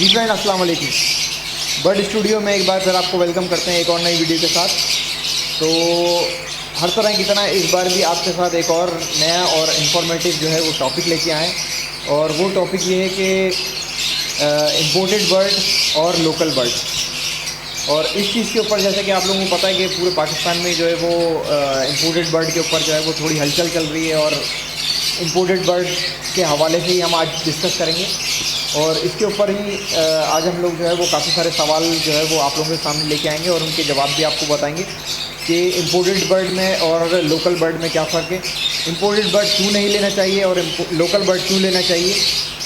जी friend, अस्सलाम वालेकुम। Bird studio में एक बार फिर आपको वेलकम करते हैं एक और नई वीडियो के साथ। तो हर तरह की तरह इस बार भी आपके साथ एक और नया और इन्फॉर्मेटिव जो है वो टॉपिक लेके आए। और वो टॉपिक ये है कि इम्पोर्टेड बर्ड और लोकल बर्ड। और इस चीज़ के ऊपर जैसे कि आप लोगों को पता है कि पूरे पाकिस्तान में जो है वो इम्पोर्टेड बर्ड के ऊपर जो है वो थोड़ी हलचल चल रही है। और इम्पोर्टेड बर्ड के हवाले से ही हम आज डिस्कस करेंगे। और इसके ऊपर ही आज हम लोग जो है वो काफ़ी सारे सवाल जो है वो आप लोगों के सामने लेके आएंगे और उनके जवाब भी आपको बताएंगे कि इम्पोर्टेड बर्ड में और लोकल बर्ड में क्या फ़र्क है, इम्पोर्टेड बर्ड क्यों नहीं लेना चाहिए और लोकल बर्ड क्यों लेना चाहिए।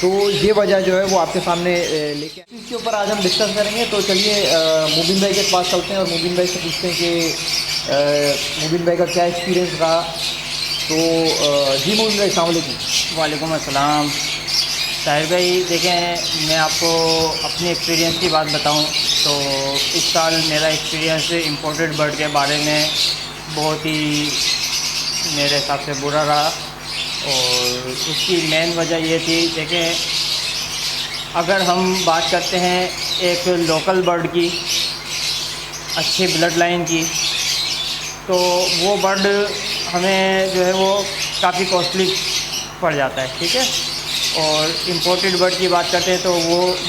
तो ये वजह जो है वो आपके सामने लेके इसके ऊपर आज हम डिस्कस करेंगे। तो चलिए मुबीन भाई के पास चलते हैं और मुबीन भाई से पूछते हैं कि मुबीन भाई का क्या एक्सपीरियंस रहा। तो जी मुबीन भाई, अस्सलाम वालेकुम। वालेकुम अस्सलाम। ताहिर भाई देखें, मैं आपको अपनी एक्सपीरियंस की बात बताऊं तो इस साल मेरा एक्सपीरियंस इम्पोर्टेड बर्ड के बारे में बहुत ही मेरे हिसाब से बुरा रहा। और उसकी मेन वजह ये थी, देखें अगर हम बात करते हैं एक लोकल बर्ड की, अच्छी ब्लड लाइन की, तो वो बर्ड हमें जो है वो काफ़ी कॉस्टली पड़ जाता है, ठीक है। और इम्पोर्टेड बर्ड की बात करते हैं तो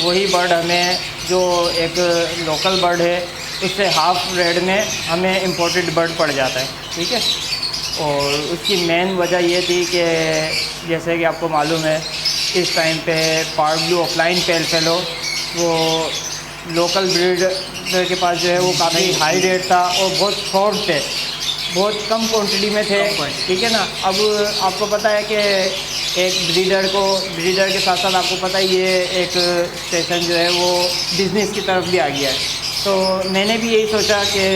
वही बर्ड हमें जो एक लोकल बर्ड है उससे हाफ रेट में हमें इम्पोर्टेड बर्ड पड़ जाता है, ठीक है। और उसकी मेन वजह ये थी कि जैसे कि आपको मालूम है इस टाइम पे पार्क ब्लू ऑफलाइन पेल फेलो वो लोकल ब्रीडर के पास जो है वो काफ़ी हाई रेट था और बहुत शॉर्ट थे, बहुत कम क्वांटिटी में थे, ठीक है ना। अब आपको पता है कि एक ब्रीडर के साथ साथ आपको पता है ये एक स्टेशन जो है वो बिज़नेस की तरफ भी आ गया है। तो मैंने भी यही सोचा कि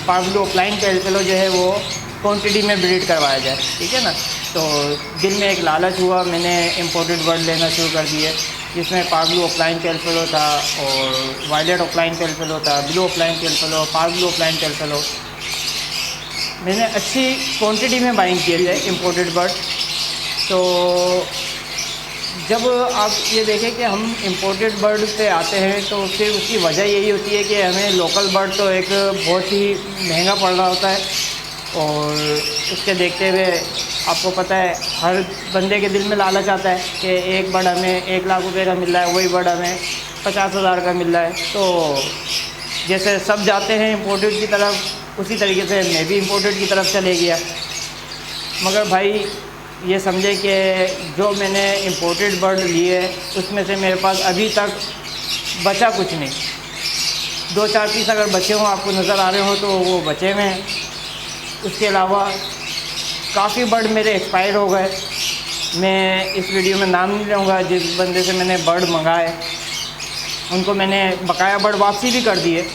पाब्लो ऑफलाइन पेलो जो है वो क्वांटिटी में ब्रीड करवाया जाए, ठीक है ना। तो दिल में एक लालच हुआ, मैंने इम्पोर्टेड बर्ड लेना शुरू कर दिए, जिसमें पाब्लो ऑफलाइन पेलो था और वायलेट ऑफलाइन पेलो था, ब्लू ऑफलाइन पेलो, पाब्लो ऑफलाइन पेलो। मैंने अच्छी क्वांटिटी में बाइंग किए थे इम्पोर्टेड बर्ड। तो जब आप ये देखें कि हम इम्पोर्टेड बर्ड पे आते हैं तो फिर उसकी वजह यही होती है कि हमें लोकल बर्ड तो एक बहुत ही महंगा पड़ रहा होता है। और उसके देखते हुए आपको पता है हर बंदे के दिल में लालच आता है कि एक बर्ड हमें 1 लाख रुपए का मिल रहा है, वही बर्ड हमें 50,000 का मिल रहा है। तो जैसे सब जाते हैं इम्पोर्टेड की तरफ, उसी तरीके से मैं भी इम्पोर्टेड की तरफ चले गया। मगर भाई ये समझे कि जो मैंने इम्पोर्टेड बर्ड लिए उसमें से मेरे पास अभी तक बचा कुछ नहीं। 2-4 पीस अगर बचे हों, आपको नज़र आ रहे हो तो वो बचे हुए हैं। उसके अलावा काफ़ी बर्ड मेरे एक्सपायर हो गए। मैं इस वीडियो में नाम नहीं लूँगा, जिस बंदे से मैंने बर्ड मंगाए उनको मैंने बकाया बर्ड वापसी भी कर दिए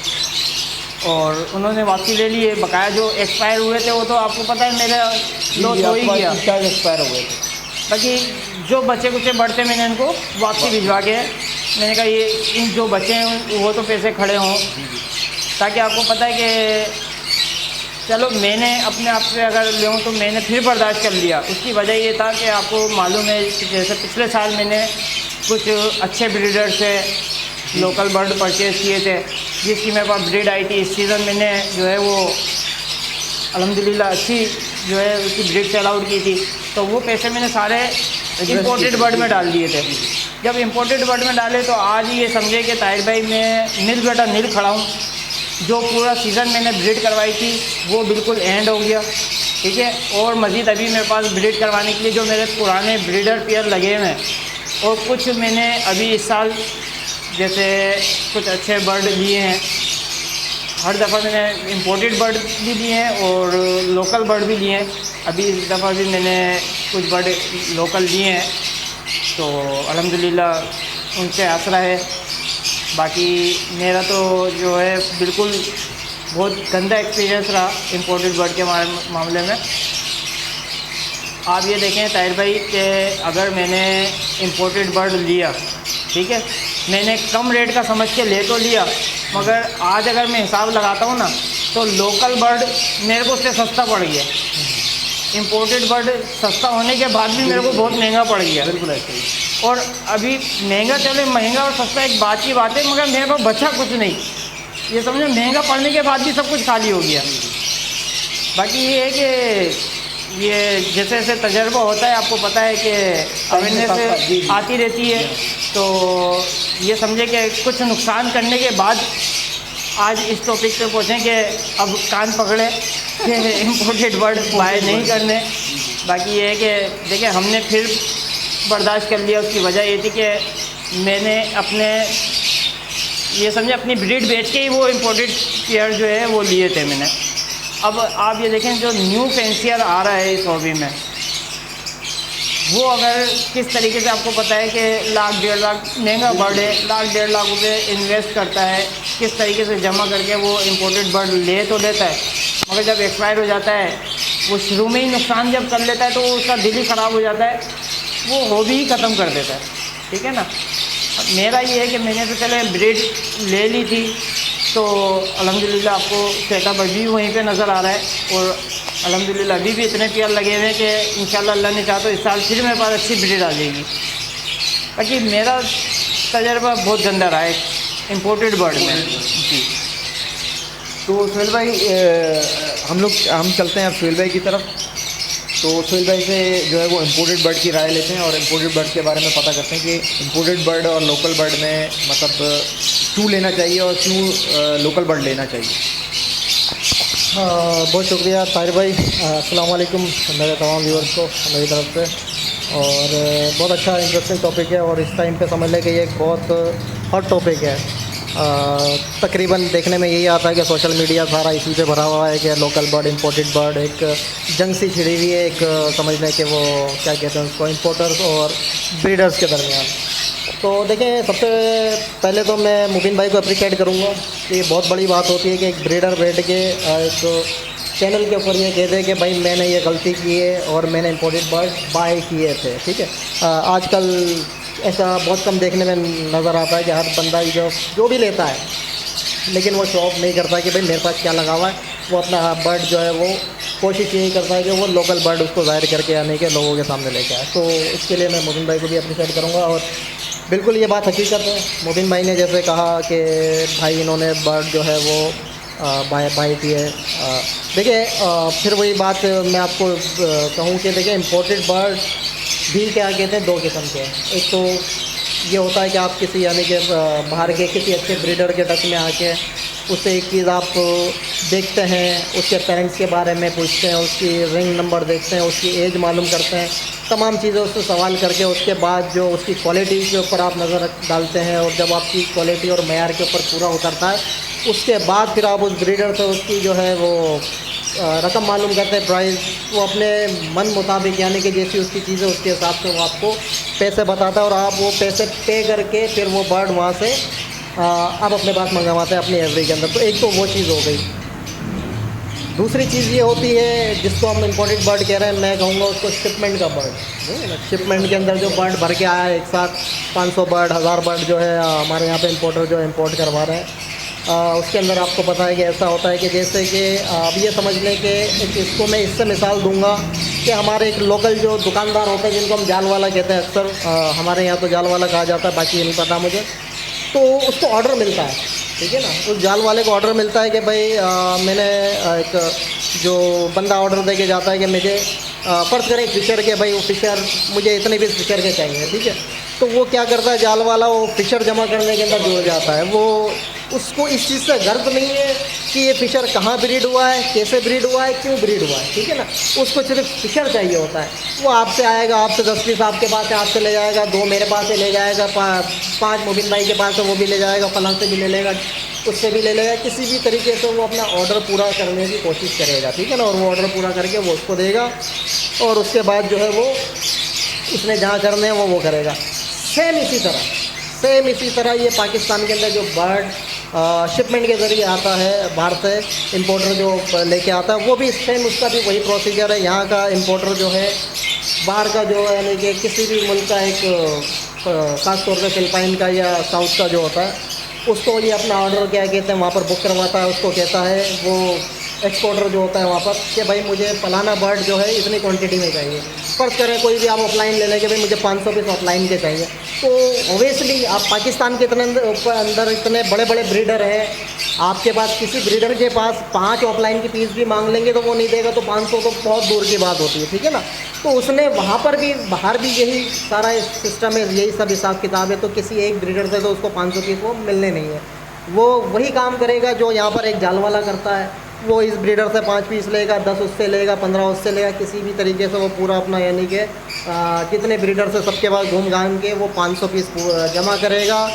और उन्होंने वापसी ले लिए। बकाया जो एक्सपायर हुए थे वो तो आपको पता है मेरा लॉस हो ही गया, एक्सपायर हो गए थे। बाकी जो बचे कुचे बर्ड थे मैंने इनको वापसी भिजवा के, मैंने कहा ये इन जो बचे हैं वो तो पैसे खड़े हों, ताकि आपको पता है कि चलो मैंने अपने आप से अगर लूँ तो मैंने फिर बर्दाश्त कर लिया। उसकी वजह ये था कि आपको मालूम है कि जैसे पिछले साल मैंने कुछ अच्छे ब्रीडर से लोकल बर्ड परचेज़ किए थे, जिसकी मेरे पास ब्रीड आई थी। इस सीज़न मैंने जो है वो अल्हम्दुलिल्लाह अच्छी जो है उसकी ब्रीड सेल आउट की थी। तो वो पैसे मैंने सारे इम्पोर्टेड बर्ड में डाल दिए थे। जब इम्पोर्टेड बर्ड में डाले तो आज ये समझे कि ताहिर भाई मैं नील बेटा नील खड़ा हूँ। जो पूरा सीज़न मैंने ब्रीड करवाई थी वो बिल्कुल एंड हो गया, ठीक है। और मज़ीद अभी मेरे पास ब्रीड करवाने के लिए जो मेरे पुराने ब्रीडर पेयर लगे हुए हैं, और कुछ मैंने अभी इस साल जैसे कुछ अच्छे बर्ड लिए हैं। हर दफ़ा मैंने इम्पोर्टेड बर्ड भी लिए हैं और लोकल बर्ड भी लिए हैं। अभी इस दफ़ा भी मैंने कुछ बर्ड लोकल लिए हैं, तो अल्हम्दुलिल्लाह उनसे आसरा है। बाकी मेरा तो जो है बिल्कुल बहुत गंदा एक्सपीरियंस रहा इम्पोर्टेड बर्ड के मामले में। आप ये देखें ताहिर भाई कि अगर मैंने इम्पोर्टेड बर्ड लिया, ठीक है, मैंने कम रेट का समझ के ले तो लिया, मगर आज अगर मैं हिसाब लगाता हूँ ना तो लोकल बर्ड मेरे को उससे सस्ता पड़ गया। इम्पोर्टेड बर्ड सस्ता होने के बाद भी मेरे को बहुत महंगा पड़ गया। बिल्कुल ऐसे ही। और अभी महंगा चले, महंगा और सस्ता एक बात की बात है, मगर मेरे पास बचा कुछ नहीं। ये समझो महंगा पड़ने के बाद भी सब कुछ खाली हो गया। बाकी ये है कि ये जैसे जैसे तजर्बा होता है, आपको पता है कि अवेयरनेस आती रहती है, तो ये समझे कि कुछ नुकसान करने के बाद आज इस टॉपिक पे पहुँचें कि अब कान पकड़े कि इम्पोर्टेड बर्ड बाय नहीं करने। बाकी ये है कि देखिए हमने फिर बर्दाश्त कर लिया। उसकी वजह ये थी कि मैंने अपने ये समझे अपनी ब्रीड बेच के ही वो इम्पोर्टेड पेयर जो है वो लिए थे मैंने। अब आप ये देखें जो न्यू फैंसियर आ रहा है इस हॉबी में, वो अगर किस तरीके से, आपको पता है कि लाख 1.5 लाख महंगा बर्ड है, लाख 1.5 लाख रुपये इन्वेस्ट करता है, किस तरीके से जमा करके वो इम्पोर्टेड बर्ड ले तो लेता है, मगर जब एक्सपायर हो जाता है, वो शुरू में ही नुकसान जब कर लेता है तो उसका दिल ही ख़राब हो जाता है, वो हॉबी ही ख़त्म कर देता है। ठीक है ना। मेरा ये है कि मैंने तो चले ब्रीड ले ली थी, तो अल्हम्दुलिल्लाह आपको सेटअप अभी वहीं पे नज़र आ रहा है, और अल्हम्दुलिल्लाह अभी भी इतने पेयर लगे हुए हैं कि इंशाल्लाह अल्लाह ने चाहा तो इस साल फिर मेरे पास अच्छी ब्रीड आ जाएगी। बाकी मेरा तजर्बा बहुत गंदा रहा है इम्पोर्टेड बर्ड में जी। तो सुहेल भाई हम चलते हैं अब सुहेल भाई की तरफ। तो सुहेल भाई से जो है वो इम्पोर्टेड बर्ड की राय लेते हैं और इम्पोर्टेड बर्ड के बारे में पता करते हैं कि इम्पोर्टेड बर्ड और लोकल बर्ड में मतलब क्यों लेना चाहिए और क्यों लोकल बर्ड लेना चाहिए। बहुत शुक्रिया ताहिर भाई। अस्सलाम वालेकुम मेरे तमाम व्यूअर्स को मेरी तरफ से। और बहुत अच्छा इंटरेस्टिंग टॉपिक है, और इस टाइम पे समझ लें कि ये एक बहुत हॉट टॉपिक है। तकरीबन देखने में यही आता है कि सोशल मीडिया सारा इसी पे भरा हुआ है कि लोकल बर्ड, इम्पोर्टेड बर्ड, एक जंग सी छिड़ी हुई है, एक समझ लें कि वो क्या कहते हैं उसको, इम्पोर्टर्स और ब्रीडर्स के दरमियान। तो देखें, सबसे पहले तो मैं मुबीन भाई को अप्रिशिएट करूँगा कि ये बहुत बड़ी बात होती है कि एक ब्रीडर बैठ के एक चैनल के ऊपर ये कह दे कि भाई मैंने ये गलती की है और मैंने इम्पोर्टेड बर्ड बाय किए थे। ठीक है। आजकल ऐसा बहुत कम देखने में नज़र आता है कि हर बंदा जो भी लेता है, लेकिन वो शो ऑफ नहीं करता कि भाई मेरे पास क्या लगा हुआ है। वो अपना बर्ड जो है वो कोशिश यही करता है कि वो लोकल बर्ड उसको ज़ाहिर करके आने के लोगों के सामने लेके आए। तो इसके लिए मैं मुबीन भाई को भी अप्रिशिएट करूँगा, और बिल्कुल ये बात हकीकत है। मुबीन भाई ने जैसे कहा कि भाई इन्होंने बर्ड जो है वो बाय की है। देखिए, फिर वही बात मैं आपको कहूँ कि देखिए इम्पोर्टेड बर्ड भी क्या कहते हैं, दो किस्म के। एक तो ये होता है कि आप किसी यानी कि बाहर के किसी अच्छे ब्रीडर के टच में आके उससे एक चीज़ आप देखते हैं, उसके पेरेंट्स के बारे में पूछते हैं, उसकी रिंग नंबर देखते हैं, उसकी एज मालूम करते हैं, तमाम चीज़ें उससे सवाल करके उसके बाद जो उसकी क्वालिटी के ऊपर आप नज़र डालते हैं, और जब आपकी क्वालिटी और मेयार के ऊपर पूरा उतरता है, उसके बाद फिर आप उस ब्रीडर से उसकी जो है वो रकम मालूम करते हैं, प्राइस। वो अपने मन मुताबिक यानी कि जैसी उसकी चीज़ें उसके हिसाब से वो आपको पैसे बताता है, और आप वो पैसे पे करके फिर वो बर्ड वहाँ से आप अपने पास मंगवाते हैं अपनी एवरी के अंदर। तो एक तो वो चीज़ हो गई। दूसरी चीज़ ये होती है जिसको हम इम्पोर्टेड बर्ड कह रहे हैं, मैं कहूँगा उसको शिपमेंट का बर्ड। शिपमेंट के अंदर जो बर्ड भर के आया है एक साथ 500 बर्ड, 1000 बर्ड जो है हमारे यहाँ पे इम्पोर्टर जो इम्पोर्ट करवा रहे हैं, उसके अंदर आपको पता है कि ऐसा होता है कि जैसे कि अब ये समझ लें कि इसको मैं इससे मिसाल दूंगा कि हमारे एक लोकल जो दुकानदार होते हैं जिनको हम जाल वाला कहते हैं, अक्सर हमारे यहाँ तो जाल वाला कहा जाता है, बाकी ये नहीं पता मुझे। तो उसको ऑर्डर मिलता है, ठीक है ना, उस जाल वाले को ऑर्डर मिलता है कि भाई मैंने एक जो बंदा ऑर्डर दे के जाता है कि मुझे फ़र्ज़ करें फ़िशर के, भाई वो फ़िशर मुझे इतने भी फ़िशर के चाहिए, ठीक है। तो वो क्या करता है, जाल वाला वो फ़िशर जमा करने के अंदर जुड़ जाता है। वो उसको इस चीज़ से गर्व नहीं है कि ये फ़िशर कहाँ ब्रीड हुआ है, कैसे ब्रीड हुआ है, क्यों ब्रीड हुआ है, ठीक है ना। उसको सिर्फ फ़िशर चाहिए होता है। वो आपसे आएगा, आपसे 10 पीस आपके पास है, आपसे ले जाएगा, 2 मेरे पास से ले जाएगा, 5 मुबीन भाई के पास है वो भी ले जाएगा, फलां से भी ले लेगा, उससे भी ले लेगा। किसी भी तरीके से वो अपना ऑर्डर पूरा करने की कोशिश करेगा, ठीक है ना। और वो ऑर्डर पूरा करके वो उसको देगा, और उसके बाद जो है वो उसने जहाँ करने हैं वो करेगा। सेम इसी तरह ये पाकिस्तान के अंदर जो बर्ड शिपमेंट के ज़रिए आता है, बाहर से इम्पोर्टर जो लेके आता है, वो भी सेम उसका भी वही प्रोसीजर है। यहाँ का इम्पोर्टर जो है बाहर का जो है यानी कि किसी भी मुल्क का एक ख़ास तौर पे फिलिपाइन का या साउथ का जो होता है, उसको ये अपना ऑर्डर क्या कहते हैं वहाँ पर बुक करवाता है। उसको कहता है वो एक्सपोर्टर जो होता है वहाँ पर कि भाई मुझे फलाना बर्ड जो है इतनी क्वांटिटी में चाहिए। फर्स्ट करें कोई भी आप ऑफलाइन ले लें कि भाई मुझे 500 पीस ऑफलाइन के चाहिए, तो ओबियसली आप पाकिस्तान के अंदर इतने बड़े बड़े ब्रीडर हैं, आपके पास किसी ब्रीडर के पास 5 ऑफलाइन की पीस भी मांग लेंगे तो वो नहीं देगा, तो 500 तो बहुत दूर की बात होती है, ठीक है ना। तो उसने वहाँ पर भी बाहर भी यही सारा सिस्टम है, यही सब हिसाब किताब है। तो किसी एक ब्रीडर से तो उसको 500 पीस वो मिलने नहीं है, वो वही काम करेगा जो यहाँ पर एक जाल वाला करता है। वो इस ब्रीडर से 5 पीस लेगा, 10 उससे लेगा, 15 उससे लेगा, किसी भी तरीके से वो पूरा अपना यानी कि कितने ब्रीडर से सबके पास घूम घाम के वो 500 पीस जमा करेगा।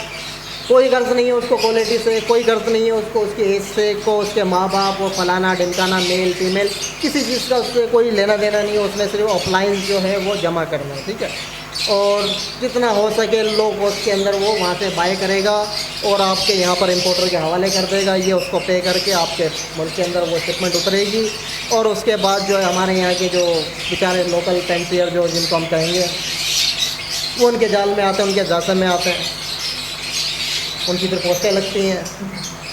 कोई गर्ज नहीं है उसको क्वालिटी से, कोई गर्ज नहीं है उसको उसकी एज से, को उसके माँ बाप वो फलाना ढिमकाना मेल फीमेल किसी चीज़ का उससे कोई लेना देना नहीं है। उसमें सिर्फ ऑफलाइन जो है वो जमा करना है, ठीक है। और जितना हो सके लोग उसके अंदर वो वहाँ से बाय करेगा और आपके यहाँ पर इंपोर्टर के हवाले कर देगा, ये उसको पे करके आपके मुल्क के अंदर वो शिपमेंट उतरेगी। और उसके बाद जो है हमारे यहाँ के जो बेचारे लोकल फैंसियर जो जिनको हम कहेंगे वो उनके जाल में आते हैं, उनके जासन में आते हैं, उनकी फिर पोस्टें लगती हैं।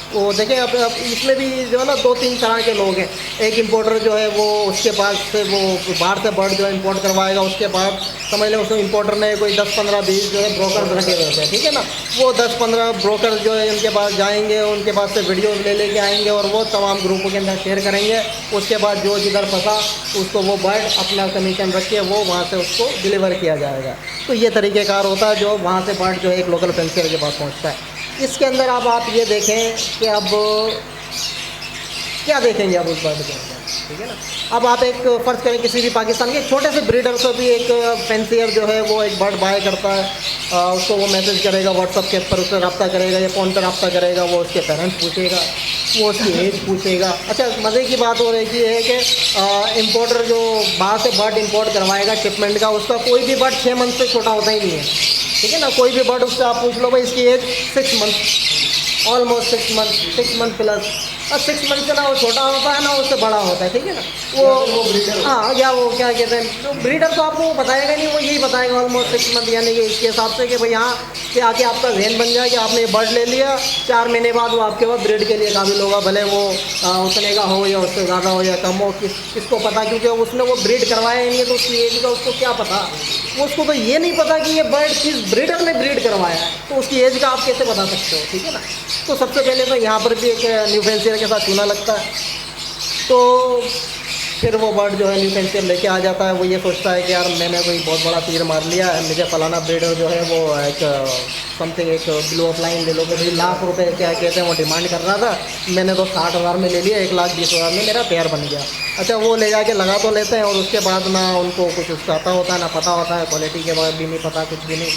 वो देखें अब इसमें भी जो है ना 2-3 तरह के लोग हैं। एक इंपोर्टर जो है वो उसके पास से वो बाहर से बर्ड जो है इंपोर्ट करवाएगा, उसके बाद समझ लें उसमें इंपोर्टर ने कोई 10, 15, 20 जो है ब्रोकर रखे हुए हैं, ठीक है ना। वो 10-15 ब्रोकर जो है उनके पास जाएंगे, उनके पास से वीडियोज़ ले लेके आएंगे और वो तमाम ग्रुपों के अंदर शेयर करेंगे। उसके बाद जो जिधर फंसा उसको वो बर्ड अपना कमीशन रख के वो वहाँ से उसको डिलीवर किया जाएगा। तो ये तरीक़ेकार होता है जो वहाँ से बर्ड जो है एक लोकल फैंसियर के पास पहुँचता है। इसके अंदर अब आप ये देखें कि अब क्या देखेंगे आप उस बर्ड के अंदर, ठीक है ना। अब आप एक फ़र्ज़ करें किसी भी पाकिस्तान के छोटे से ब्रीडर से भी एक फैंसियर जो है वो एक बर्ड बाय करता है, उसको वो मैसेज करेगा व्हाट्सअप के पर, उससे रब्ता करेगा या फ़ोन पर रब्ता करेगा, वो उसके पेरेंट्स पूछेगा, वो उसकी एज पूछेगा। अच्छा मज़े की बात हो रही है कि इंपोर्टर जो बाहर से बर्ड इंपोर्ट करवाएगा शिपमेंट का, उसका कोई भी बर्ड 6 मंथ से छोटा होता ही नहीं है, ठीक है ना। कोई भी बर्ड उससे आप पूछ लो भाई इसकी age 6 month, almost 6 month plus. और 6 मंथ से ना वो छोटा होता है ना उससे बड़ा होता है, ठीक है ना। वो ब्रीडर, हाँ, या वो क्या कहते हैं तो ब्रीडर तो आपको बताएगा नहीं, वो यही बताएगा ऑलमोस्ट 6 मंथ, यानी कि इसके हिसाब से कि भाई यहाँ कि आके आपका जहन बन जाए कि आपने ये बर्ड ले लिया, 4 महीने बाद वो आपके पास ब्रीड के लिए काबिल होगा, भले वो उतने का हो या उससे ज़्यादा हो या कम हो, किसको पता, क्योंकि उसने वो ब्रीड करवाया ही नहीं है तो उसकी एज का उसको क्या पता। उसको तो ये नहीं पता कि ये बर्ड किस ब्रीडर ने ब्रीड करवाया है, तो उसकी एज का आप कैसे बता सकते हो, ठीक है ना। तो सबसे पहले तो यहाँ पर भी एक न्यू फैंसियर के साथ चूना लगता है। तो फिर वो बर्ड जो है न्यू फैंसियर लेके आ जाता है, वो ये सोचता है कि यार मैंने कोई बहुत बड़ा तीर मार लिया है, मुझे फलाना ब्रीडर जो है वो एक समथिंग एक ब्लू ऑफलाइन ले लो, कि लाख रुपए क्या कहते हैं वो डिमांड कर रहा था, मैंने तो 60,000 में ले लिया, 1,20,000 में मेरा पेयर बन गया। अच्छा वो ले जाके लगा तो लेते हैं और उसके बाद ना उनको कुछ उसका आता होता है ना पता होता है, क्वालिटी के बाद भी नहीं पता, कुछ भी नहीं,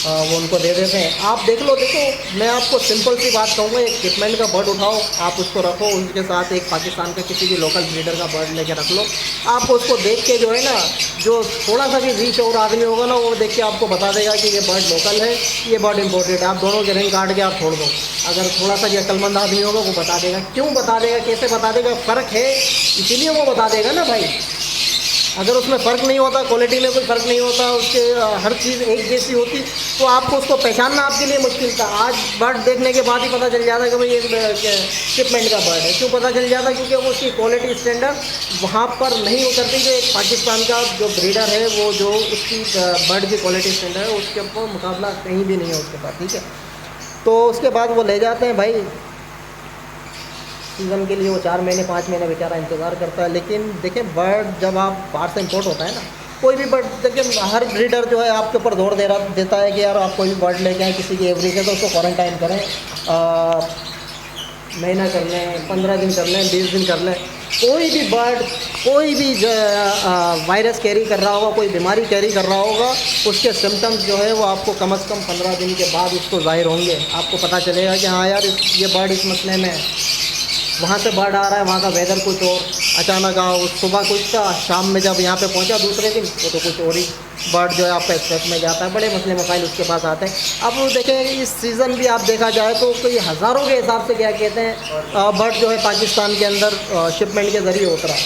वो उनको दे देते हैं। आप देख लो, देखो मैं आपको सिंपल सी बात कहूँगा, एक शिपमेंट का बर्ड उठाओ, आप उसको रखो, उसके साथ एक पाकिस्तान का किसी भी लोकल ब्रीडर का बर्ड लेके रख लो, आपको उसको देख के जो है ना, जो थोड़ा सा भी रीच और आदमी होगा ना, वो देख के आपको बता देगा कि ये बर्ड लोकल है, ये बर्ड इम्पोर्टेड है। आप दोनों के रिंग काट के आप छोड़ दो। अगर थोड़ा सा भी अक्लमंद आदमी होगा वो बता देगा। क्यों बता देगा, कैसे बता देगा, फ़र्क है इसीलिए वो बता देगा ना भाई। अगर उसमें फ़र्क नहीं होता, क्वालिटी में कोई फ़र्क नहीं होता, उसके हर चीज़ एक जैसी होती, तो आपको उसको पहचानना आपके लिए मुश्किल था। आज बर्ड देखने के बाद ही पता चल जाता कि भाई ये शिपमेंट का बर्ड है। क्यों पता चल जाता, क्योंकि वो उसकी क्वालिटी स्टैंडर्ड वहाँ पर नहीं उतरती। जो एक पाकिस्तान का जो ब्रीडर है वो जो उसकी बर्ड की क्वालिटी स्टैंडर्ड है उसके ऊपर मुकाबला कहीं भी नहीं है उसके पास, ठीक है। तो उसके बाद वो ले जाते हैं भाई सीज़न के लिए, वो 4 महीने 5 महीने बेचारा इंतज़ार करता है। लेकिन देखें बर्ड जब आप बाहर से इंपोर्ट होता है ना, कोई भी बर्ड देखिए, हर ब्रीडर जो है आपके ऊपर जोर देता है कि यार आप कोई भी बर्ड लेके आए किसी की एवरेज है तो उसको क्वारंटाइन करें, महीना कर लें, 15 दिन कर लें, 20 दिन कर लें। कोई भी बर्ड कोई भी वायरस कैरी कर रहा होगा, कोई बीमारी कैरी कर रहा होगा, उसके सिम्टम्स जो है वो आपको कम से कम 15 दिन के बाद उसको ज़ाहिर होंगे। आपको पता चलेगा कि हाँ यार ये बर्ड इस मसले में है। वहाँ से बर्ड आ रहा है, वहाँ का वेदर कुछ और, अचानक सुबह कुछ था, शाम में जब यहाँ पे पहुँचा दूसरे दिन तो कुछ और ही बर्ड जो है आपका स्ट्रेस में जाता है। बड़े मसले मसाइल उसके पास आते हैं। अब देखें इस सीज़न भी आप देखा जाए तो कोई हज़ारों के हिसाब से क्या कहते हैं बर्ड जो है पाकिस्तान के अंदर शिपमेंट के ज़रिए उतरा।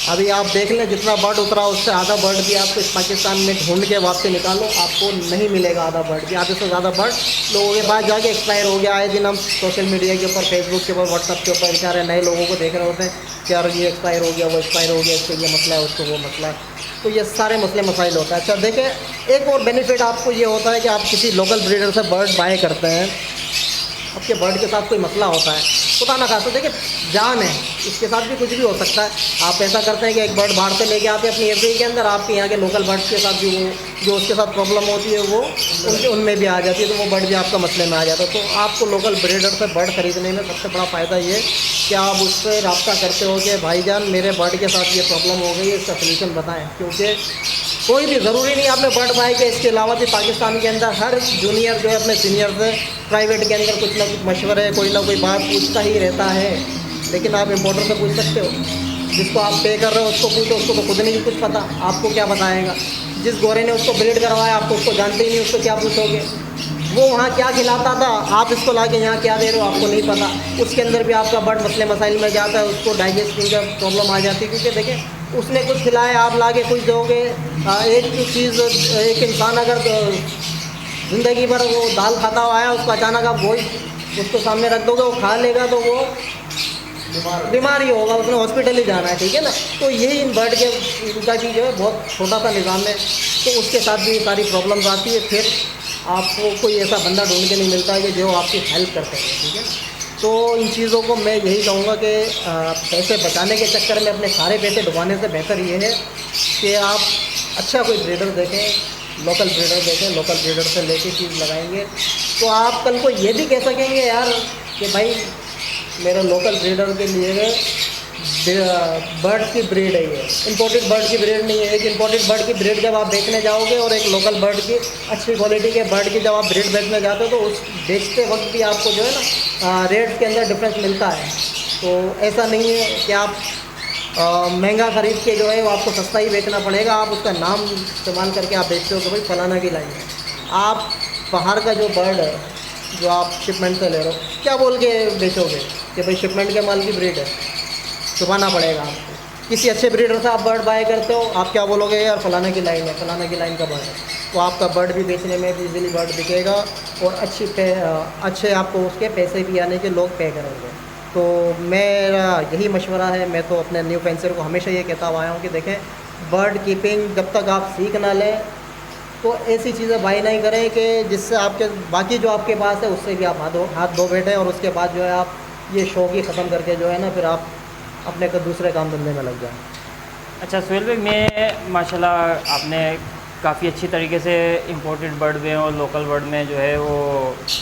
अभी आप देख लें जितना बर्ड उतरा उससे आधा बर्ड भी आपको इस पाकिस्तान में ढूंढ के वापस निकालो, आपको नहीं मिलेगा आधा बर्ड भी। आधे से ज़्यादा बर्ड लोगों के पास जाके एक्सपायर हो गया। आए दिन हम सोशल मीडिया के ऊपर, फेसबुक के ऊपर, व्हाट्सअप के ऊपर बेचारे नए लोगों को देख रहे होते हैं कि यार ये एक्सपायर हो गया, वो एक्सपायर हो गया, इसको ये मसला है, उसको वो मसला है। तो ये सारे मसले मसाइल होता है। अच्छा देखें, एक और बेनिफिट आपको ये होता है कि आप किसी लोकल ब्रीडर से बर्ड बाय करते हैं, आपके बर्ड के साथ कोई मसला होता है, खुदा ना खासा, देखिए जान है, इसके साथ भी कुछ भी हो सकता है। आप ऐसा करते हैं कि एक बर्ड बाहर से लेके आते हैं अपनी एवरी के अंदर, आपके यहाँ के लोकल बर्ड्स के साथ भी वो जो उसके साथ प्रॉब्लम होती है वो उनमें भी आ जाती है, तो वो बर्ड भी आपका मसले में आ जाता है। तो आपको लोकल ब्रीडर से बर्ड ख़रीदने में सबसे बड़ा फ़ायदा ये कि आप उससे रब्ता करते हो कि भाईजान मेरे बर्ड के साथ ये प्रॉब्लम हो गई है, इसका सलूशन बताएँ। क्योंकि कोई भी ज़रूरी नहीं आपने बर्ड बाय के, इसके अलावा भी पाकिस्तान के अंदर हर जूनियर जो है अपने सीनियर से प्राइवेट के अंदर कुछ ना कुछ मशवरे, कोई ना कोई बात पूछता ही रहता है। लेकिन आप इम्पोर्टर से पूछ सकते हो, जिसको आप पे कर रहे हो उसको पूछो, उसको तो खुद नहीं कुछ पता, आपको क्या बताएगा। जिस गोरे ने उसको ब्रीड करवाया आप तो उसको जानते ही नहीं, उसको क्या पूछोगे। वो वहाँ क्या खिलाता था, आप इसको ला के यहाँ क्या दे रहे हो, आपको नहीं पता। उसके अंदर भी आपका बर्ड मसले मसाइल में जाता है, उसको डाइजेस्टिंग का प्रॉब्लम आ जाती है। क्योंकि देखें उसने कुछ खिलाया, आप ला के कुछ दोगे। एक चीज़, एक इंसान अगर ज़िंदगी भर वो दाल खाता हुआ है, उसको अचानक आप वही उसको सामने रख दोगे, वो खा लेगा तो वो बीमार ही होगा, उसने हॉस्पिटल ही जाना है, ठीक है ना। तो यही इन बर्ड के इनका भी जो है बहुत छोटा सा निज़ाम है, तो उसके साथ भी सारी प्रॉब्लम्स आती है। फिर आपको कोई ऐसा बंदा ढूंढ के नहीं मिलता है कि जो आपकी हेल्प कर सके, ठीक है। तो इन चीज़ों को मैं यही कहूँगा कि पैसे बचाने के चक्कर में अपने सारे पैसे डुबाने से बेहतर ये है कि आप अच्छा कोई ब्रीडर देखें, लोकल ब्रीडर देखें, लोकल ब्रीडर से लेके चीज़ लगाएंगे तो आप कल को ये भी कह सकेंगे यार कि भाई मेरे लोकल ब्रीडर के लिए बर्ड की ब्रीड है, ये इंपोर्टेड बर्ड की ब्रीड नहीं है। एक इंपोर्टेड बर्ड की ब्रीड जब आप देखने जाओगे और एक लोकल बर्ड की अच्छी क्वालिटी के बर्ड की जब आप ब्रीड बेचने जाते हो तो उस बेचते वक्त भी आपको जो है ना रेट्स के अंदर डिफरेंस मिलता है। तो ऐसा नहीं है कि आप महंगा ख़रीद के जो है वो आपको सस्ता ही बेचना पड़ेगा। आप उसका नाम इस्तेमाल करके आप बेचते हो कि भाई फलाना की लाइन है। आप बाहर का जो बर्ड है जो आप शिपमेंट से ले रहे हो, क्या बोल के बेचोगे कि भाई शिपमेंट के माल की ब्रीड है, छुपाना पड़ेगा आपको। किसी अच्छे ब्रीडर से आप बर्ड बाय करते हो, आप क्या बोलोगे यार फलाना की लाइन है, फलाना की लाइन का बर्ड है, तो आपका बर्ड भी बेचने में भी इजीली बर्ड बिकेगा और अच्छे आपको उसके पैसे भी आने के लोग पे करेंगे। तो मेरा यही मशवरा है, मैं तो अपने न्यू फेंसर को हमेशा ये कहता आया हूँ कि देखें बर्ड कीपिंग जब तक आप सीख ना लें तो ऐसी चीज़ें बाय नहीं करें कि जिससे आपके बाकी जो आपके पास है उससे भी आप हाथ धो बैठे और उसके बाद जो है आप ये शौक ही ख़त्म करके जो है ना फिर आप अपने को दूसरे काम धंधे में लग जाएं। अच्छा सुहेल भाई, मैं माशाल्लाह आपने काफ़ी अच्छी तरीके से इंपोर्टेड बर्ड में और लोकल बर्ड में जो है वो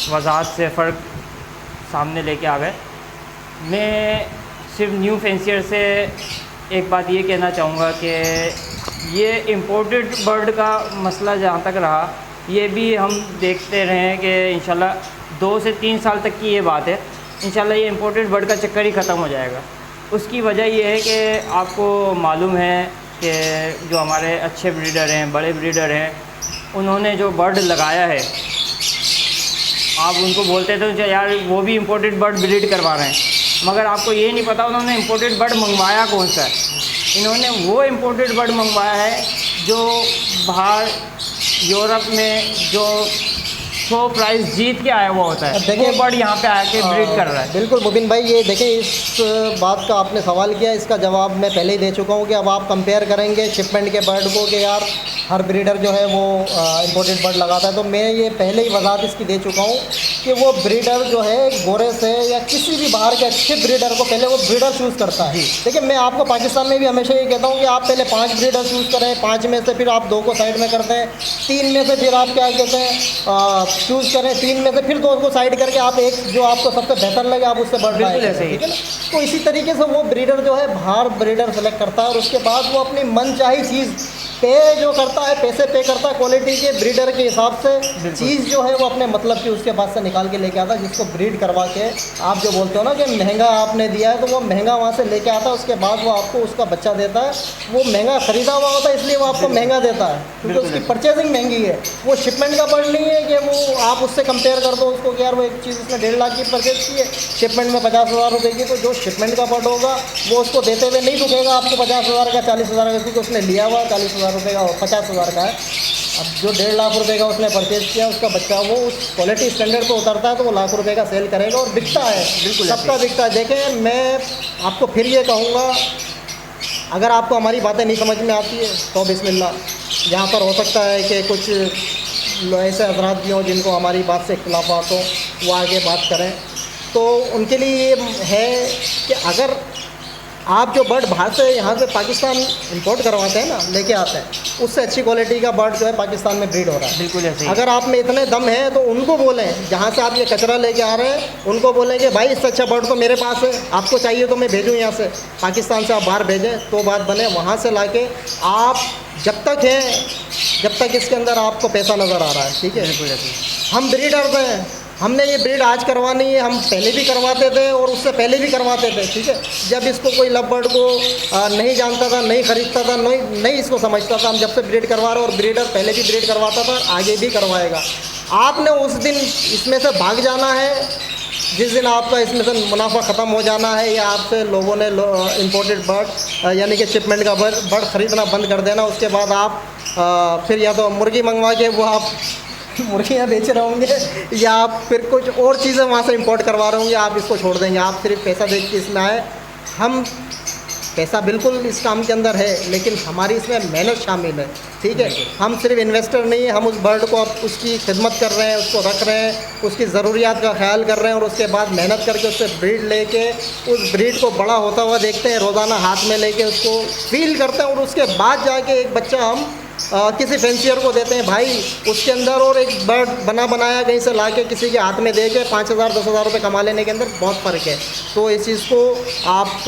वजाहत से फ़र्क सामने लेके आ गए। मैं सिर्फ न्यू फेंसियर से एक बात ये कहना चाहूँगा कि ये इंपोर्टेड बर्ड का मसला जहाँ तक रहा, ये भी हम देखते रहे हैं कि इंशाल्लाह 2 से 3 साल तक की ये बात है, इंशाल्लाह ये इंपोर्टेड बर्ड का चक्कर ही ख़त्म हो जाएगा। उसकी वजह ये है कि आपको मालूम है कि जो हमारे अच्छे ब्रीडर हैं, बड़े ब्रीडर हैं, उन्होंने जो बर्ड लगाया है, आप उनको बोलते थे तो यार वो भी इंपोर्टेड बर्ड ब्रीड करवा रहे हैं, मगर आपको ये नहीं पता उन्होंने इंपोर्टेड बर्ड मंगवाया कौन सा है। इन्होंने वो इंपोर्टेड बर्ड मंगवाया है जो बाहर यूरोप में जो 100 प्राइज़ जीत के आया हुआ होता है, देखिए बर्ड यहाँ पे आके ब्रीड कर रहा है। बिल्कुल मुबिन भाई, ये देखें इस बात का आपने सवाल किया, इसका जवाब मैं पहले ही दे चुका हूँ कि अब आप कंपेयर करेंगे शिपमेंट के बर्ड को कि यार हर ब्रीडर जो है वो इंपोर्टेड बर्ड लगाता है, तो मैं ये पहले ही वजाहत इसकी दे चुका हूँ कि वो ब्रीडर जो है गोरे से या किसी भी बाहर के अच्छे ब्रीडर को पहले वो ब्रीडर चूज़ करता है। देखिए मैं आपको पाकिस्तान में भी हमेशा ये कहता हूँ कि आप पहले 5 ब्रीडर चूज़ करें, 5 में से फिर आप 2 को साइड में करते हैं, 3 में से फिर आप क्या कहते हैं चूज़ करें, 3 में से फिर 2 को साइड करके आप एक जो आपको सबसे बेहतर लगे आप उससे बर्ड बाय करें, ठीक है ना। तो इसी तरीके से वो ब्रीडर जो है बाहर ब्रीडर सेलेक्ट करता है और उसके बाद वो अपनी मनचाही चीज़ पे जो करता है, पैसे पे करता है क्वालिटी के ब्रीडर के हिसाब से, चीज़ जो है वो अपने मतलब की उसके पास से निकाल के लेके आता है, जिसको ब्रीड करवा के आप जो बोलते हो ना कि महंगा आपने दिया है, तो वो महंगा वहाँ से लेके आता है, उसके बाद वो आपको उसका बच्चा देता है। वो महंगा ख़रीदा हुआ होता है, इसलिए वो आपको महंगा देता है, क्योंकि उसकी परचेजिंग महंगी है। वो शिपमेंट का बर्ड नहीं है कि वो आप उससे कंपेयर कर दो उसको कि यार वो एक चीज़ उसने 1.5 लाख की परचेज की है, शिपमेंट में 50,000 रुपये की, तो जो शिपमेंट का बर्ड होगा वो उसको देते हुए नहीं दुखेगा आपको 50,000 का, 40,000 का, क्योंकि उसने लिया हुआ 40,000 रुपये का और 50,000 का है। अब जो 1.5 लाख रुपए का उसने परचेज किया, उसका बच्चा वो उस क्वालिटी स्टैंडर्ड पे उतरता है तो वो लाख रुपए का सेल करेगा और बिकता है, बिल्कुल सबका बिकता है। देखें, मैं आपको फिर ये कहूँगा, अगर आपको हमारी बातें नहीं समझ में आती है तो बिस्मिल्लाह, यहाँ पर हो सकता है कि कुछ ऐसे हजरात भी हों जिनको हमारी बात से इख्तिलाफात हो, वो आगे बात करें। तो उनके लिए ये है कि अगर आप जो बर्ड बाहर से यहाँ से पाकिस्तान इंपोर्ट करवाते हैं ना, लेके आते हैं, उससे अच्छी क्वालिटी का बर्ड जो है पाकिस्तान में ब्रीड हो रहा है। बिल्कुल ऐसे ही। अगर आप में इतने दम है तो उनको बोलें, जहाँ से आप ये कचरा लेके आ रहे हैं उनको बोलें कि भाई इससे अच्छा बर्ड तो मेरे पास है, आपको चाहिए तो मैं भेजूँ यहाँ से, पाकिस्तान से आप बाहर भेजें तो बात बने। वहाँ से लाके आप जब तक हैं, जब तक इसके अंदर आपको पैसा नज़र आ रहा है, ठीक है। बिल्कुल ऐसे ही। हम ब्रीडर्स हैं, हमने ये ब्रीड आज करवानी है, हम पहले भी करवाते थे और उससे पहले भी करवाते थे, ठीक है। जब इसको कोई लव बर्ड को नहीं जानता था, नहीं ख़रीदता था, नहीं इसको समझता था, हम जब से ब्रीड करवा रहे, और ब्रीडर पहले भी ब्रीड करवाता था, आगे भी करवाएगा। आपने उस दिन इसमें से भाग जाना है जिस दिन आपका इसमें से मुनाफा ख़त्म हो जाना है, या आपसे लोगों ने इम्पोर्टेड बर्ड यानी कि शिपमेंट का बर्ड ख़रीदना बंद कर देना। उसके बाद आप फिर या तो मुर्गी मंगवा के वो आप मुर्गियाँ बेच रहे होंगे, या आप फिर कुछ और चीज़ें वहाँ से इंपोर्ट करवा रहे होंगे, आप इसको छोड़ देंगे। आप सिर्फ पैसा देख के इसमें आए। हम पैसा बिल्कुल इस काम के अंदर है, लेकिन हमारी इसमें मेहनत शामिल है, ठीक है। हम सिर्फ इन्वेस्टर नहीं है, हम उस बर्ड को अब उसकी खिदमत कर रहे हैं, उसको रख रहे हैं, उसकी ज़रूरियात का ख्याल कर रहे हैं, और उसके बाद मेहनत करके उससे ब्रीड लेके उस ब्रीड को बड़ा होता हुआ देखते हैं, रोज़ाना हाथ में लेके उसको फील करते हैं, और उसके बाद जाके एक बच्चा हम किसी फैंसियर को देते हैं। भाई उसके अंदर और एक बर्ड बनाया कहीं से लाके किसी के हाथ में दे के 5,000 10,000 रुपये कमा लेने के अंदर बहुत फ़र्क है। तो इस चीज़ को आप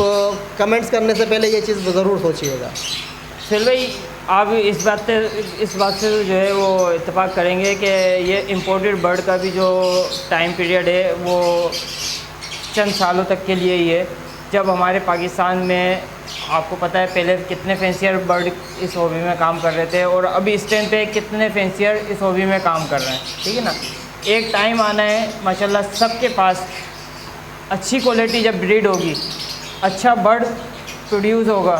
कमेंट्स करने से पहले ये चीज़ ज़रूर सोचिएगा। फिर भाई आप इस बात से जो है वो इत्तेफाक करेंगे कि ये इम्पोर्टेड बर्ड का भी जो टाइम पीरियड है वो चंद सालों तक के लिए ही है। जब हमारे पाकिस्तान में आपको पता है पहले कितने फैंसियर बर्ड इस हॉबी में काम कर रहे थे, और अभी इस टाइम पे कितने फैंसियर इस हॉबी में काम कर रहे हैं, ठीक है ना। एक टाइम आना है माशाल्लाह सबके पास अच्छी क्वालिटी जब ब्रीड होगी, अच्छा बर्ड प्रोड्यूस होगा,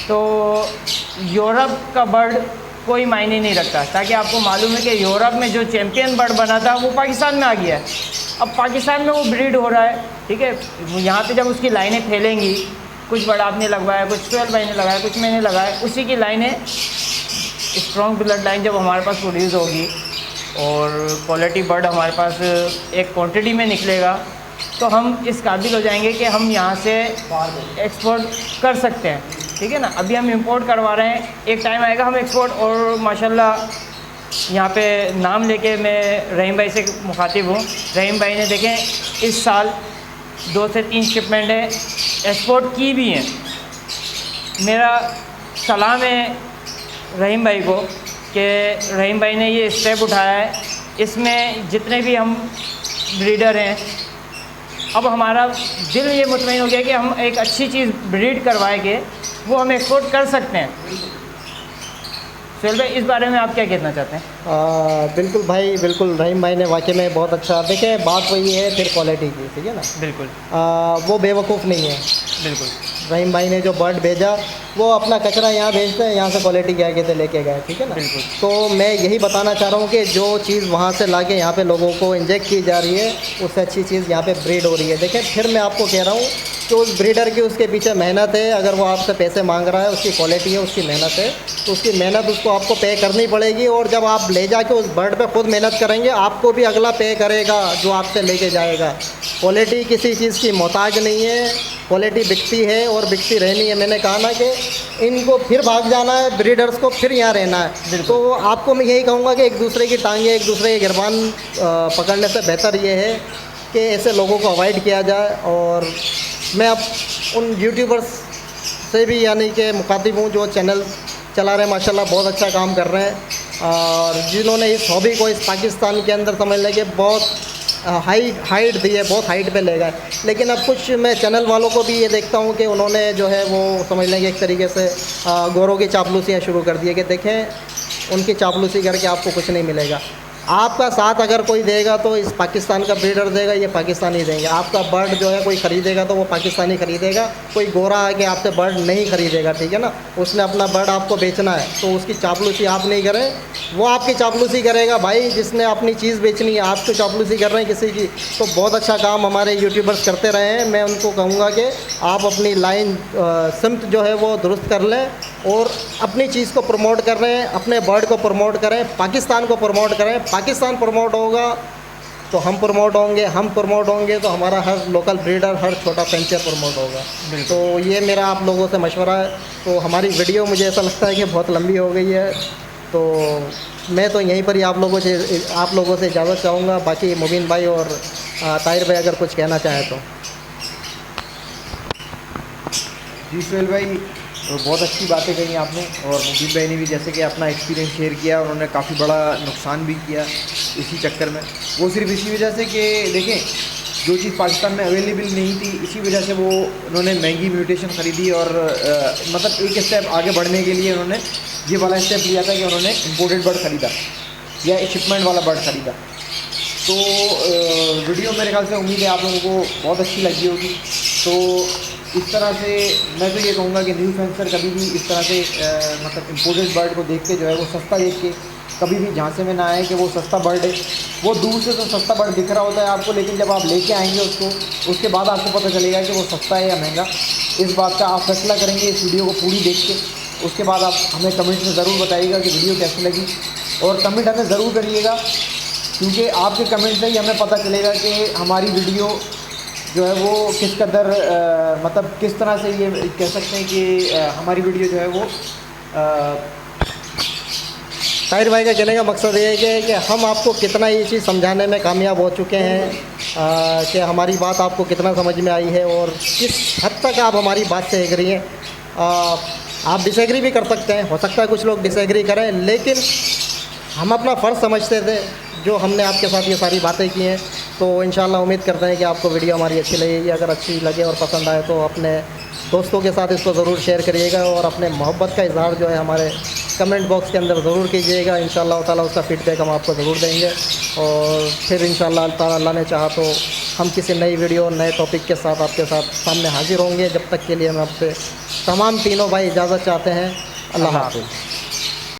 तो यूरोप का बर्ड कोई मायने नहीं रखता। ताकि आपको मालूम है कि यूरोप में जो चैम्पियन बर्ड बना था वो पाकिस्तान में आ गया है, अब पाकिस्तान में वो ब्रीड हो रहा है, ठीक है। यहाँ पे जब उसकी लाइनें फैलेंगी, कुछ बर्ड आपने लगवाया, कुछ 12 महीने लगाया, कुछ महीने लगाए, उसी की लाइनें स्ट्रॉन्ग ब्लड लाइन जब हमारे पास प्रोड्यूस होगी और क्वालिटी बर्ड हमारे पास एक क्वांटिटी में निकलेगा, तो हम इस काबिल हो जाएंगे कि हम यहाँ से एक्सपोर्ट कर सकते हैं, ठीक है ना। अभी हम इंपोर्ट करवा रहे हैं, एक टाइम आएगा हम एक्सपोर्ट। और माशाल्लाह यहाँ पे नाम लेके मैं रहीम भाई से मुखातिब हूँ। रहीम भाई ने देखें इस साल 2 से 3 शिपमेंट है एक्सपोर्ट की भी हैं। मेरा सलाम है रहीम भाई को कि रहीम भाई ने ये स्टेप उठाया है। इसमें जितने भी हम ब्रीडर हैं, अब हमारा दिल ये मुतमईन हो गया कि हम एक अच्छी चीज़ ब्रीड करवाए के वो हम एक्सपोर्ट कर सकते हैं। सुहेल भाई, इस बारे में आप क्या कहना चाहते हैं? बिल्कुल भाई, बिल्कुल रहीम भाई ने वाकई में बहुत अच्छा। देखिए बात वही है फिर क्वालिटी की, ठीक है ना। बिल्कुल वो बेवकूफ़ नहीं है। बिल्कुल रहीम भाई ने जो बर्ड भेजा वो अपना कचरा यहाँ भेजते हैं, यहाँ से क्वालिटी क्या कहते लेके गए, ठीक है ना। बिल्कुल। तो मैं यही बताना चाह रहा हूँ कि जो चीज़ वहाँ से लाके यहाँ पे लोगों को इंजेक्ट की जा रही है, उससे अच्छी चीज़ यहाँ पे ब्रीड हो रही है। देखें फिर मैं आपको कह रहा हूँ कि उस ब्रीडर की उसके पीछे मेहनत है। अगर वो आपसे पैसे मांग रहा है, उसकी क्वालिटी है, उसकी मेहनत है, तो उसकी मेहनत उसको आपको पे करनी पड़ेगी। और जब आप ले जाके उस बर्ड पे खुद मेहनत करेंगे, आपको भी अगला पे करेगा जो आपसे लेके जाएगा। क्वालिटी किसी चीज़ की मोहताज नहीं है, क्वालिटी बिकती है और बिकती रहनी है। मैंने कहा ना कि इनको फिर भाग जाना है, ब्रीडर्स को फिर यहाँ रहना है। तो आपको मैं यही कहूँगा कि एक दूसरे की टांगें, एक दूसरे के गिरबान पकड़ने से बेहतर ये है कि ऐसे लोगों को अवॉइड किया जाए। और मैं अब उन यूट्यूबर्स से भी यानी कि मुखातिब हूँ जो चैनल चला रहे हैं माशाल्लाह, बहुत अच्छा काम कर रहे हैं। और जिन्होंने इस हॉबी को इस पाकिस्तान के अंदर समझ लें कि बहुत हाइट दी है, बहुत हाइट पे ले गए। लेकिन अब कुछ मैं चैनल वालों को भी ये देखता हूँ कि उन्होंने जो है वो समझ लेंगे एक तरीके से गोरों की चापलूसियाँ शुरू कर दी है कि देखें उनकी चापलूसी करके आपको कुछ नहीं मिलेगा। आपका साथ अगर कोई देगा तो इस पाकिस्तान का ब्रीडर देगा, ये पाकिस्तानी देंगे। आपका बर्ड जो है कोई ख़रीदेगा तो वो पाकिस्तानी ख़रीदेगा, कोई गोरा आके आपसे बर्ड नहीं ख़रीदेगा, ठीक है ना। उसने अपना बर्ड आपको बेचना है तो उसकी चापलूसी आप नहीं करें, वो आपकी चापलूसी करेगा। भाई जिसने अपनी चीज़ बेचनी है, आपको चापलूसी कर रहे हैं किसी की, तो बहुत अच्छा काम हमारे यूट्यूबर्स करते रहे हैं। मैं उनको कहूँगा कि आप अपनी लाइन सिमत जो है वो दुरुस्त कर लें और अपनी चीज़ को प्रमोट कर रहे हैं, अपने बर्ड को प्रमोट करें, पाकिस्तान को प्रमोट करें। पाकिस्तान प्रमोट होगा तो हम प्रमोट होंगे, हम प्रमोट होंगे तो हमारा हर लोकल ब्रीडर, हर छोटा फैंचर प्रमोट होगा। तो ये मेरा आप लोगों से मशवरा है। तो हमारी वीडियो मुझे ऐसा लगता है कि बहुत लंबी हो गई है, तो मैं तो यहीं पर ही आप लोगों से इजाज़त चाहूँगा। बाकी मुबीन भाई और ताहिर भाई अगर कुछ कहना चाहें तो। जी सुहेल भाई, बहुत अच्छी बातें कही आपने, और मुबीन भाई ने भी जैसे कि अपना एक्सपीरियंस शेयर किया, उन्होंने काफ़ी बड़ा नुकसान भी किया इसी चक्कर में। वो सिर्फ इसी वजह से कि देखें जो चीज़ पाकिस्तान में अवेलेबल नहीं थी, इसी वजह से वो उन्होंने महंगी म्यूटेशन ख़रीदी और मतलब एक स्टेप आगे बढ़ने के लिए उन्होंने ये वाला स्टेप लिया था कि उन्होंने इम्पोर्टेड बर्ड ख़रीदा या शिपमेंट वाला बर्ड ख़रीदा। तो वीडियो मेरे ख्याल से उम्मीद है आप लोगों को बहुत अच्छी लगी होगी। तो इस तरह से मैं तो ये कहूँगा कि न्यू फेंसर कभी भी इस तरह से मतलब इम्पोर्टेड बर्ड को देख के जो है वो सस्ता देख के कभी भी झांसे में ना आए कि वो सस्ता बर्ड है। वो दूर से तो सस्ता बर्ड दिख रहा होता है आपको, लेकिन जब आप लेके आएंगे उसको, उसके बाद आपको पता चलेगा कि वो सस्ता है या महंगा। इस बात का आप फैसला करेंगे इस वीडियो को पूरी देख के। उसके बाद आप हमें कमेंट में ज़रूर बताइएगा कि वीडियो कैसी लगी, और कमेंट हमें ज़रूर करिएगा, क्योंकि आपके कमेंट से ही हमें पता चलेगा कि हमारी वीडियो जो है वो किस कदर मतलब किस तरह से ये कह सकते हैं कि हमारी वीडियो जो है वो ताहिर भाई का कहने का मकसद ये है कि हम आपको कितना ये चीज़ समझाने में कामयाब हो चुके हैं कि हमारी बात आपको कितना समझ में आई है और किस हद तक आप हमारी बात से एग्री हैं। आप डिसएग्री भी कर सकते हैं, हो सकता है कुछ लोग डिसएग्री करें, लेकिन हम अपना फ़र्ज़ समझते थे जो हमने आपके साथ ये सारी बातें की हैं। तो इंशाल्लाह उम्मीद करते हैं कि आपको वीडियो हमारी अच्छी लगेगी। अगर अच्छी लगे और पसंद आए तो अपने दोस्तों के साथ इसको ज़रूर शेयर करिएगा, और अपने मोहब्बत का इज़हार जो है हमारे कमेंट बॉक्स के अंदर ज़रूर कीजिएगा। इंशाल्लाह ताला उसका फ़ीडबैक हम आपको ज़रूर देंगे, और फिर इंशाल्लाह ताला अल्लाह ने चाहा तो हम किसी नई वीडियो नए टॉपिक के साथ आपके साथ सामने हाजिर होंगे। जब तक के लिए हम आपसे तमाम तीनों भाई इजाज़त चाहते हैं। अल्लाह हाफ़िज़।